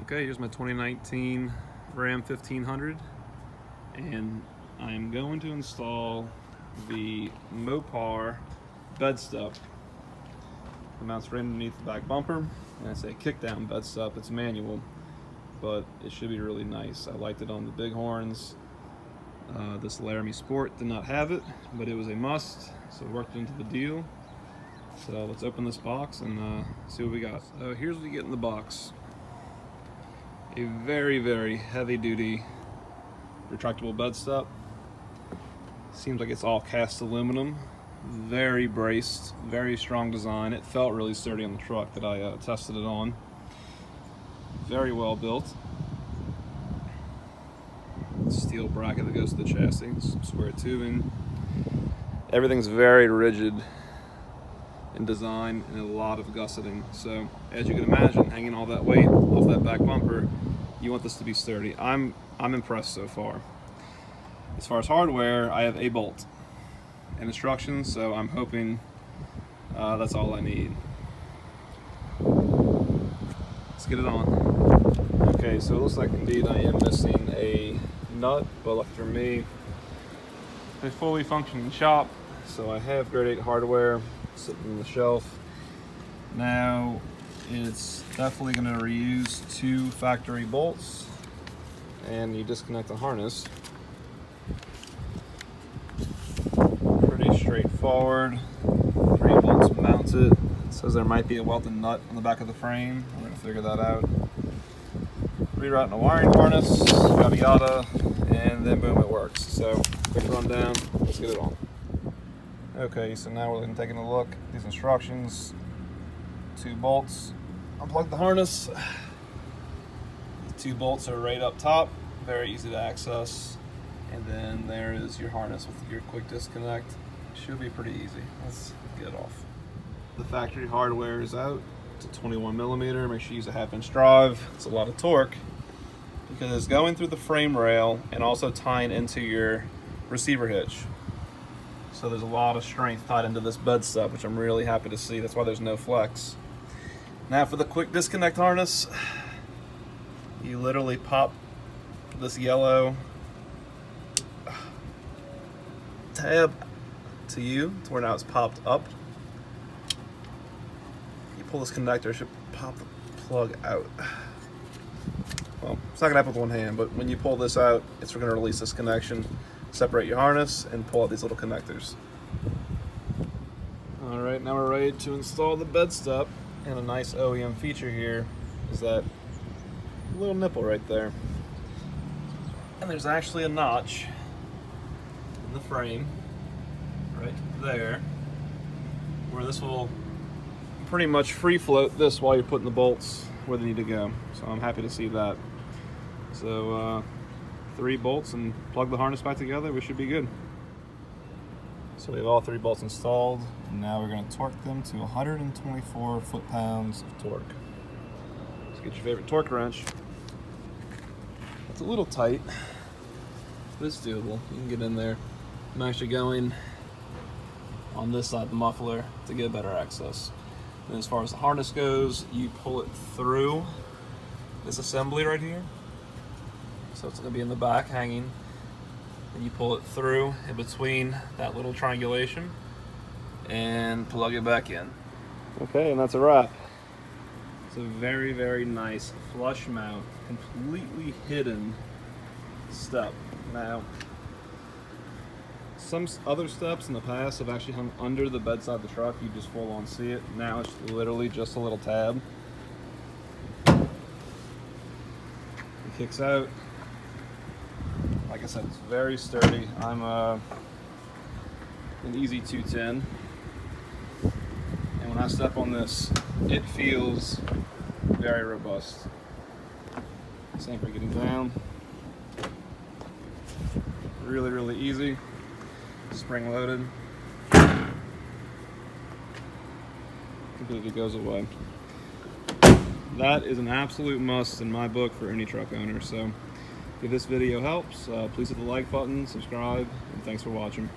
Okay, here's my 2019 Ram 1500, and I am going to install the Mopar bed step. It mounts right underneath the back bumper, and it's a kickdown bed step. It's manual, but it should be really nice. I liked it on the Bighorns. This Laramie Sport did not have it, but it was a must, so it worked into the deal. So let's open this box and see what we got. So here's what you get in the box. A very, very heavy-duty retractable bed step. Seems like it's all cast aluminum. Very braced, very strong design. It felt really sturdy on the truck that I tested it on. Very well built. Steel bracket that goes to the chassis, some square tubing. Everything's very rigid in design and a lot of gusseting. So as you can imagine, hanging all that weight off that back bumper, you want this to be sturdy. I'm impressed so far. As far as hardware, I have a bolt and instructions, so I'm hoping that's all I need. Let's get it on. Okay, so it looks like indeed I am missing a nut, but lucky for me, a fully functioning shop. So I have grade 8 hardware sitting on the shelf. Now it's definitely going to reuse 2 factory bolts, and you disconnect the harness. Pretty straightforward. 3 bolts mounted. It says there might be a welded nut on the back of the frame. We're going to figure that out. Rerouting a wiring harness, yada yada, and then boom, it works. So quick rundown, let's get it on. Okay, so now we're taking a look at these instructions. 2 bolts, unplug the harness. The 2 bolts are right up top, very easy to access. And then there is your harness with your quick disconnect. Should be pretty easy. Let's get it off. The factory hardware is out. It's a 21 millimeter. Make sure you use a 1/2-inch drive. It's a lot of torque because it's going through the frame rail and also tying into your receiver hitch. So there's a lot of strength tied into this bed step, which I'm really happy to see. That's why there's no flex. Now for the quick disconnect harness, you literally pop this yellow tab to where now it's popped up. You pull this connector, it should pop the plug out. Well, it's not gonna happen with one hand, but when you pull this out, it's gonna release this connection, separate your harness, and pull out these little connectors. All right, now we're ready to install the bed step. And a nice OEM feature here is that little nipple right there. And there's actually a notch in the frame right there where this will pretty much free float this while you're putting the bolts where they need to go. So I'm happy to see that. So 3 bolts and plug the harness back together, we should be good. So we have all 3 bolts installed, and now we're going to torque them to 124 foot-pounds of torque. Let's get your favorite torque wrench. It's a little tight, but it's doable. You can get in there. I'm actually going on this side of the muffler to get better access. And as far as the harness goes, you pull it through this assembly right here. So it's going to be in the back hanging. And you pull it through in between that little triangulation and plug it back in. Okay, and that's a wrap. It's a very, very nice flush mount, completely hidden step. Now, some other steps in the past have actually hung under the bedside of the truck. You just full on see it. Now it's literally just a little tab. It kicks out. Like I said, it's very sturdy. I'm an easy 210. And when I step on this, it feels very robust. Same for getting down. Really, really easy. Spring loaded. Completely goes away. That is an absolute must in my book for any truck owner. So if this video helps, please hit the like button, subscribe, and thanks for watching.